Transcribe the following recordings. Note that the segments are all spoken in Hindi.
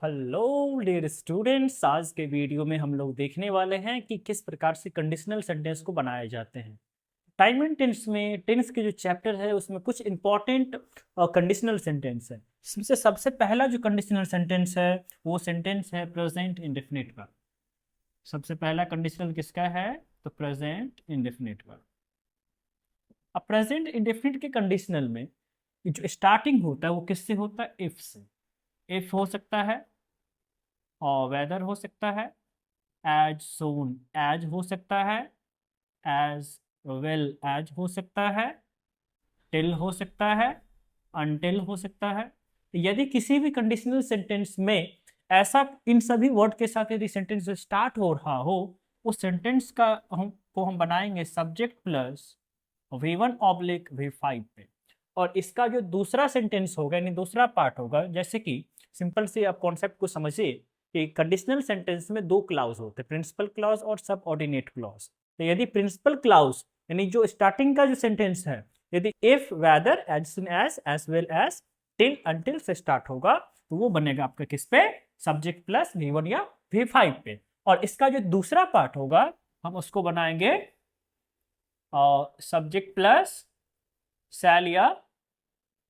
हेलो डियर स्टूडेंट्स, आज के वीडियो में हम लोग देखने वाले हैं कि किस प्रकार से कंडीशनल सेंटेंस को बनाए जाते हैं। टाइम एंड टेंस में टेंस के जो चैप्टर है उसमें कुछ इंपॉर्टेंट कंडीशनल सेंटेंस है। इसमें से सबसे पहला जो कंडीशनल सेंटेंस है वो सेंटेंस है प्रेजेंट इंडेफिनिट का। सबसे पहला कंडीशनल किसका है? तो प्रेजेंट इंडेफिनिट का। अब प्रेजेंट इंडेफिनिट के कंडीशनल में जो स्टार्टिंग होता है वो किससे होता है? इफ से। इफ हो सकता है और वेदर हो सकता है, एज सोन एज हो सकता है, एज वेल एज हो सकता है, टिल हो सकता है, अनटिल हो सकता है। यदि किसी भी कंडीशनल सेंटेंस में ऐसा इन सभी वर्ड के साथ यदि सेंटेंस स्टार्ट हो रहा हो, उस सेंटेंस का हम बनाएंगे सब्जेक्ट प्लस V1/V5 पे। और इसका जो दूसरा सेंटेंस होगा यानी दूसरा पार्ट होगा, जैसे कि सिंपल से आप कॉन्सेप्ट को समझिए कि कंडीशनल सेंटेंस में दो क्लाउज होते हैं, प्रिंसिपल क्लाउज और सबऑर्डिनेट क्लाउज। तो यदि प्रिंसिपल क्लाउज यानी जो स्टार्टिंग का जो सेंटेंस है, यदि if whether as soon as well as till until से स्टार्ट होगा तो वो बनेगा आपका किस पे? सब्जेक्ट प्लस V1 या V5 पे। और इसका जो दूसरा पार्ट होगा हम उसको बनाएंगे सब्जेक्ट प्लस शैल या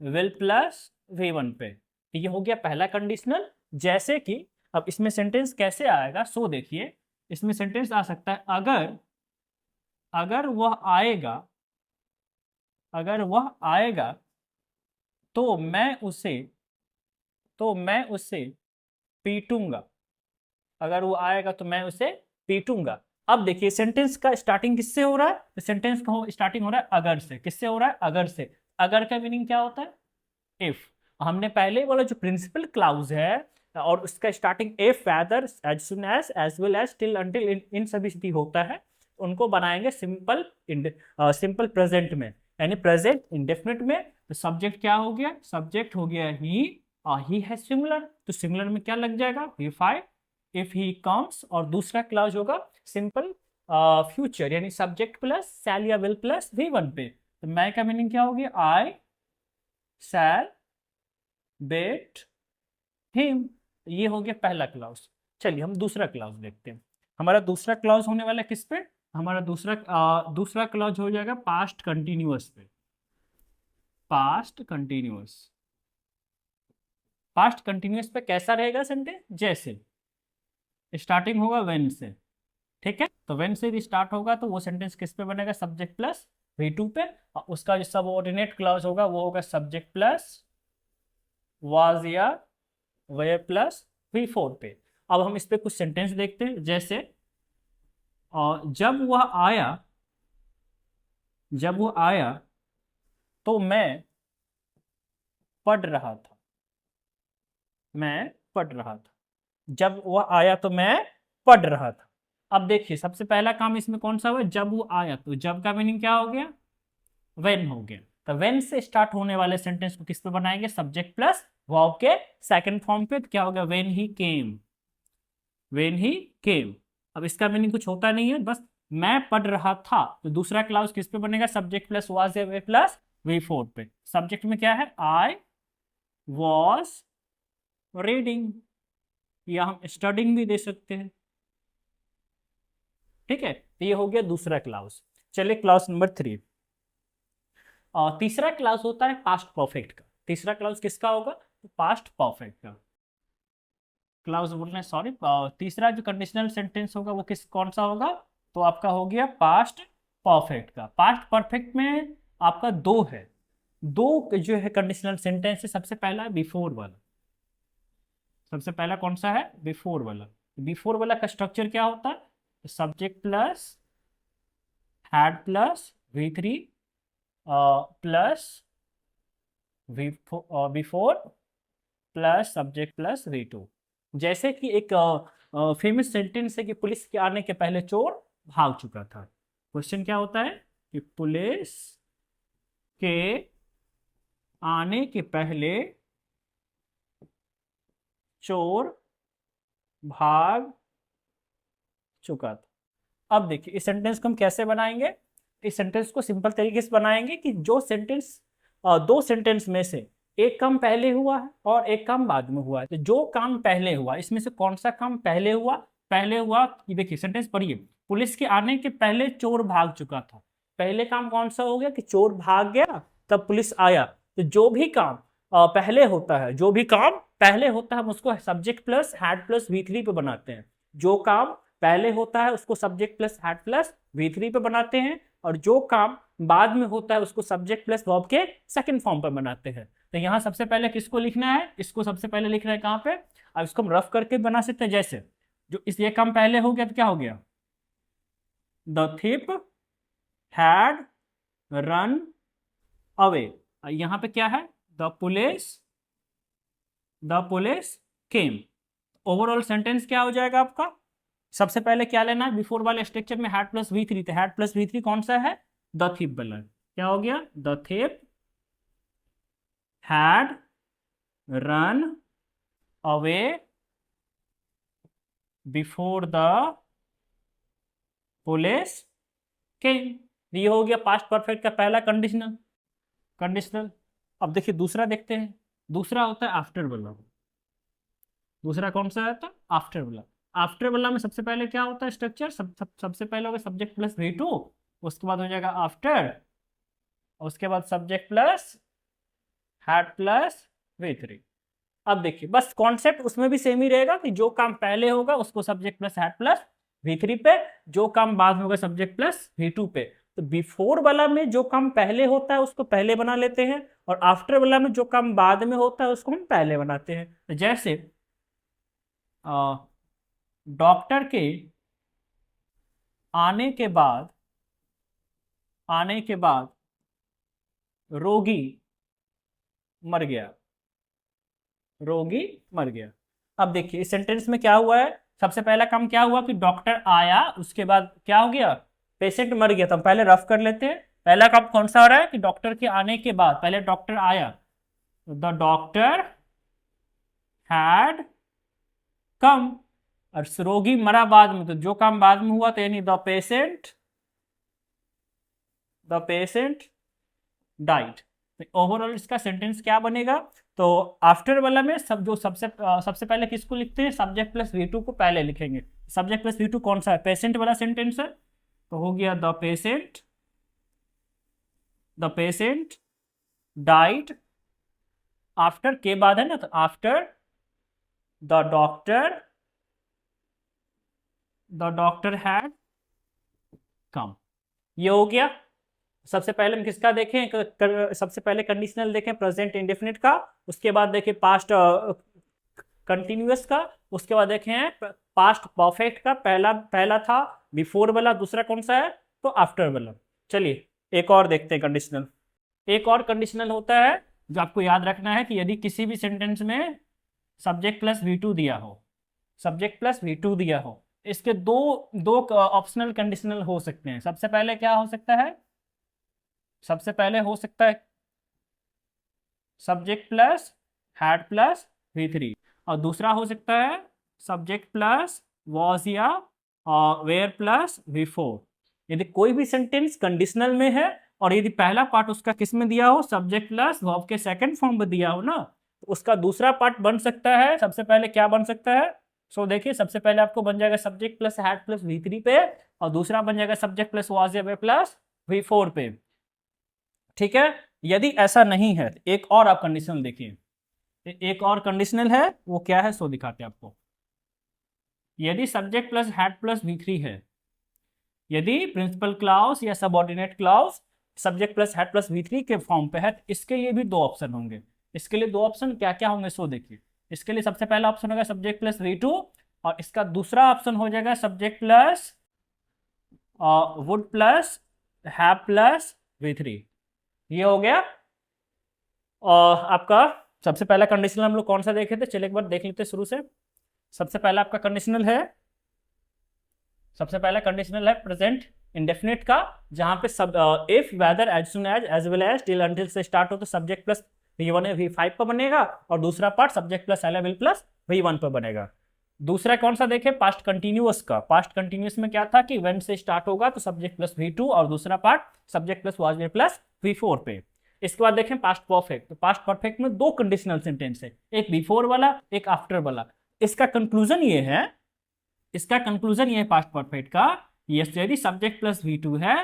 विल प्लस V1 पे। तो ये हो गया पहला कंडीशनल। जैसे कि अब इसमें सेंटेंस कैसे आएगा, सो देखिए इसमें सेंटेंस आ सकता है अगर अगर वह आएगा, अगर वह आएगा तो मैं उसे पीटूंगा। अगर वो आएगा तो मैं उसे पीटूंगा। अब देखिए सेंटेंस का स्टार्टिंग किससे हो रहा है? तो सेंटेंस का स्टार्टिंग हो रहा है अगर से। किससे हो रहा है? अगर से। अगर का मीनिंग क्या होता है? इफ। हमने पहले वाला जो प्रिंसिपल क्लाउज है और उसका starting if whether as soon as well as till until इन सभी स्थिति होता है, उनको बनाएंगे सिंपल सिंपल प्रेजेंट में यानी प्रेजेंट इंडेफिनिट में। तो सब्जेक्ट क्या हो गया? सब्जेक्ट हो गया ही है सिमिलर। तो सिमिलर में क्या लग जाएगा? V5 if he comes. और दूसरा क्लाउज होगा सिंपल फ्यूचर यानी सब्जेक्ट प्लस शैल या विल प्लस V1 पे। तो मैं का मीनिंग क्या हो गया? आई शैल बेट हिम। ये हो गया पहला क्लाउज। चलिए हम दूसरा क्लाउज देखते हैं। हमारा दूसरा क्लाउज होने वाला है किस पे? हमारा दूसरा क्लाउज हो जाएगा पास्ट कंटिन्यूअस पे। Past continuous. पास्ट कंटिन्यूअस पे कैसा रहेगा सेंटेंस? जैसे स्टार्टिंग होगा वेन से, ठीक है? तो वेन से भी स्टार्ट होगा तो वो सेंटेंस किस पे बनेगा? सब्जेक्ट प्लस V2 पे। और उसका जो सबऑर्डिनेट क्लाउज होगा वो होगा सब्जेक्ट प्लस वाज या वे प्लस V4 पे। अब हम इस पे कुछ सेंटेंस देखते हैं। जैसे जब वह आया, जब वो आया तो मैं पढ़ रहा था। मैं पढ़ रहा था। जब वह आया तो मैं पढ़ रहा था। अब देखिए सबसे पहला काम इसमें कौन सा हुआ? जब वो आया। तो जब का मीनिंग क्या हो गया? वेन हो गया। तो वेन से स्टार्ट होने वाले सेंटेंस को किस पे बनाएंगे? सब्जेक्ट प्लस वर्ब के सेकंड फॉर्म पे। तो क्या हो गया? When he came. When he came. अब इसका मीनिंग कुछ होता नहीं है, बस मैं पढ़ रहा था। तो दूसरा क्लाउज किस पे बनेगा? सब्जेक्ट प्लस वाज या वे प्लस V4 पे। सब्जेक्ट में क्या है? आई वॉज रीडिंग, या हम स्टडिंग भी दे सकते हैं, ठीक है? तो ये हो गया दूसरा क्लाउज। चलिए क्लाउज नंबर 3। और तीसरा क्लाउज होता है पास्ट परफेक्ट का। तीसरा क्लाउज किसका होगा? तो पास्ट परफेक्ट का क्लाउज बोल रहे हैं, सॉरी। तीसरा जो कंडीशनल सेंटेंस होगा वो कौन सा होगा? तो आपका हो गया पास्ट परफेक्ट का। पास्ट परफेक्ट में आपका दो है, दो जो है कंडीशनल सेंटेंस है। सबसे पहला है बिफोर वाला। सबसे पहला कौन सा है? बिफोर वाला। बिफोर वाला का स्ट्रक्चर क्या होता है? Subject plus had plus V3 plus before plus subject plus V2। जैसे कि एक फेमस सेंटेंस है कि पुलिस के आने के पहले चोर भाग चुका था। क्वेश्चन क्या होता है कि पुलिस के आने के पहले चोर भाग चुका था। अब देखिए इस सेंटेंस को हम कैसे बनाएंगे? इस सेंटेंस को सिंपल तरीके से बनाएंगे कि जो सेंटेंस दो सेंटेंस में से एक काम पहले हुआ है और एक काम बाद में हुआ है। तो जो काम पहले हुआ इसमें से कौन सा काम पहले हुआ? पहले हुआ कि देखिए सेंटेंस पढ़िए, पुलिस के आने के पहले चोर भाग चुका था। पहले काम कौन सा हो गया कि चोर भाग गया तब पुलिस आया। तो जो भी काम पहले होता है, जो भी काम पहले होता है हम उसको subject plus had plus V3 पे बनाते हैं। जो काम पहले होता है उसको subject plus had plus V3 पे बनाते हैं, और जो काम बाद में होता है उसको सब्जेक्ट प्लस वर्ब के सेकंड फॉर्म पर बनाते हैं। तो यहाँ सबसे पहले किसको लिखना है? इसको सबसे पहले लिखना है कहाँ पे? अब इसको हम रफ करके बना सकते हैं। जैसे जो इस ये काम पहले हो गया तो क्या हो गया? The thief had run away. यहाँ पे क्या है? The police came. Overall sentence क्या हो जाएगा आपका? सबसे पहले क्या लेना है? बिफोर वाले स्ट्रक्चर में हैड प्लस V3 थे, हैड प्लस V3 कौन सा है? द थिप वाला। क्या हो गया? The thief had run away before the police came. ये हो गया पास्ट परफेक्ट का पहला कंडीशनल। अब देखिए दूसरा देखते हैं। दूसरा होता है आफ्टर वाला। दूसरा कौन सा है? आफ्टर वाला। आफ्टर वाला में सबसे पहले क्या होता है स्ट्रक्चर? सबसे पहले होगा सब्जेक्ट प्लस V2, उसके बाद हो जाएगा आफ्टर, उसके बाद subject plus had plus V3। अब देखिए बस कॉन्सेप्ट उसमें भी सेम ही रहेगा कि जो काम पहले होगा उसको subject plus had plus V3 पे, जो काम बाद में होगा सब्जेक्ट प्लस V2 पे। तो बिफोर वाला में जो काम पहले होता है उसको पहले बना लेते हैं, और आफ्टर वाला में जो काम बाद में होता है उसको हम पहले बनाते हैं। तो जैसे डॉक्टर के आने के बाद रोगी मर गया। अब देखिए इस सेंटेंस में क्या हुआ है? सबसे पहला काम क्या हुआ कि डॉक्टर आया, उसके बाद क्या हो गया? पेशेंट मर गया। तो हम पहले रफ कर लेते हैं। पहला काम कौन सा हो रहा है कि डॉक्टर के आने के बाद पहले डॉक्टर आया, द डॉक्टर हैड कम, और रोगी मरा बाद में, तो जो काम बाद में हुआ तो यानी द पेशेंट डाइड। ओवरऑल इसका सेंटेंस क्या बनेगा? तो आफ्टर वाला में सबसे पहले किसको लिखते हैं? सब्जेक्ट प्लस V2 को पहले लिखेंगे। सब्जेक्ट प्लस V2 कौन सा है? पेशेंट वाला सेंटेंस है, तो हो गया द पेशेंट डाइड। आफ्टर के बाद है ना, तो after the doctor had come. ये हो गया। सबसे पहले हम किसका देखें? सबसे पहले कंडीशनल देखें प्रेजेंट इंडेफिनिट का, उसके बाद देखें पास्ट कंटिन्यूअस का, उसके बाद देखें पास्ट परफेक्ट का। पहला था बिफोर वाला, दूसरा कौन सा है? तो आफ्टर वाला। चलिए एक और देखते हैं कंडीशनल। एक और कंडीशनल होता है जो आपको याद रखना है कि यदि किसी भी सेंटेंस में सब्जेक्ट प्लस V2 दिया हो, इसके दो ऑप्शनल कंडीशनल हो सकते हैं। सबसे पहले क्या हो सकता है? सबसे पहले हो सकता है subject plus had plus V3, और दूसरा हो सकता है सब्जेक्ट प्लस वॉज या वेयर प्लस V4। यदि कोई भी सेंटेंस कंडीशनल में है और यदि पहला पार्ट उसका किस में दिया हो? सब्जेक्ट प्लस वर्ब के सेकंड फॉर्म में दिया हो ना, तो उसका दूसरा पार्ट बन सकता है। सबसे पहले क्या बन सकता है? देखिए सबसे पहले आपको बन जाएगा subject plus had plus V3 पे, और दूसरा बन जाएगा सब्जेक्ट प्लस वॉज या वेयर प्लस V4 पे। ठीक है। यदि ऐसा नहीं है तो एक और आप कंडीशनल देखिए। एक और कंडीशनल है, वो क्या है सो दिखाते हैं आपको। यदि subject plus had plus V3 है, यदि प्रिंसिपल क्लाउज या subordinate clause subject plus had plus V3 के फॉर्म पे है, तो इसके लिए भी दो ऑप्शन होंगे। इसके लिए दो ऑप्शन क्या क्या होंगे सो देखिए। इसके लिए सबसे पहला ऑप्शन होगा सब्जेक्ट प्लस V2, और इसका दूसरा ऑप्शन हो जाएगा subject plus would plus have plus V3। ये हो गया। और आपका सबसे पहला कंडीशनल हम लोग कौन सा देखे थे? चलिए एक बार देख लेते हैं शुरू से। सबसे पहला आपका कंडीशनल है प्रेजेंट इंडेफिनिट का, जहां पे if whether as soon as well as till until से स्टार्ट हो तो सब्जेक्ट प्लस V1 या V5 पर बनेगा, और दूसरा part subject plus LML plus V1 पर बनेगा। दूसरा कौन सा देखे? पास्ट कंटिन्यूअस का। पास्ट कंटिन्यूअस में क्या था कि व्हेन से स्टार्ट होगा तो सब्जेक्ट प्लस V2, और दूसरा part subject plus was were plus V4 पे। इसके बाद देखें पास्ट परफेक्ट। तो पास्ट परफेक्ट में दो कंडीशनल सेंटेंस है, एक बिफोर वाला एक आफ्टर वाला। इसका कंक्लूजन ये है, पास्ट परफेक्ट का, यदि सब्जेक्ट प्लस V2 है,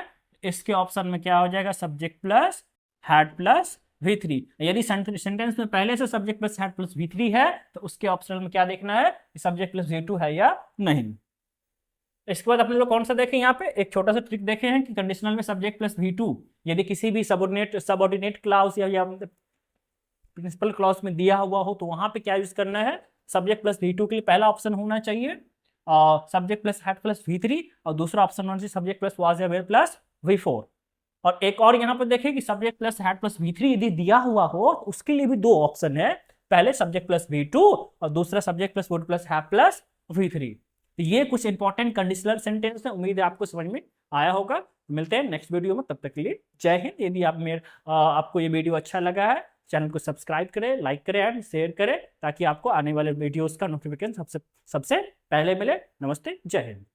इसके ऑप्शन में क्या हो जाएगा, subject plus had plus V3। यदि सेंटेंस में पहले से subject plus had plus V3 है तो उसके ऑप्शन में क्या देखना है, सब्जेक्ट प्लस V2 है या नहीं। इसके बाद अपने लोग कौन सा देखें, यहाँ पे एक छोटा सा ट्रिक देखे हैं कि कंडीशनल में सब्जेक्ट प्लस V2 यदि किसी भी सबऑर्डिनेट क्लाउज या प्रिंसिपल क्लॉज में दिया हुआ हो तो वहां पे क्या यूज करना है, सब्जेक्ट प्लस V2 के लिए पहला ऑप्शन होना चाहिए subject plus had plus V3, और दूसरा ऑप्शन होना चाहिए सब्जेक्ट प्लस वाज या वेयर प्लस V4। और एक और यहाँ पर देखें कि subject plus had plus V3 यदि दिया हुआ हो तो उसके लिए भी दो ऑप्शन है, पहले सब्जेक्ट प्लस V2 और दूसरा subject plus word plus had plus V3। तो ये कुछ इंपॉर्टेंट कंडीशनल सेंटेंस है, उम्मीद है आपको समझ में आया होगा। मिलते हैं नेक्स्ट वीडियो में, तब तक के लिए जय हिंद। यदि आपको ये वीडियो अच्छा लगा है, चैनल को सब्सक्राइब करें, लाइक करें एंड शेयर करें, ताकि आपको आने वाले वीडियोस का नोटिफिकेशन सबसे पहले मिले। नमस्ते, जय हिंद।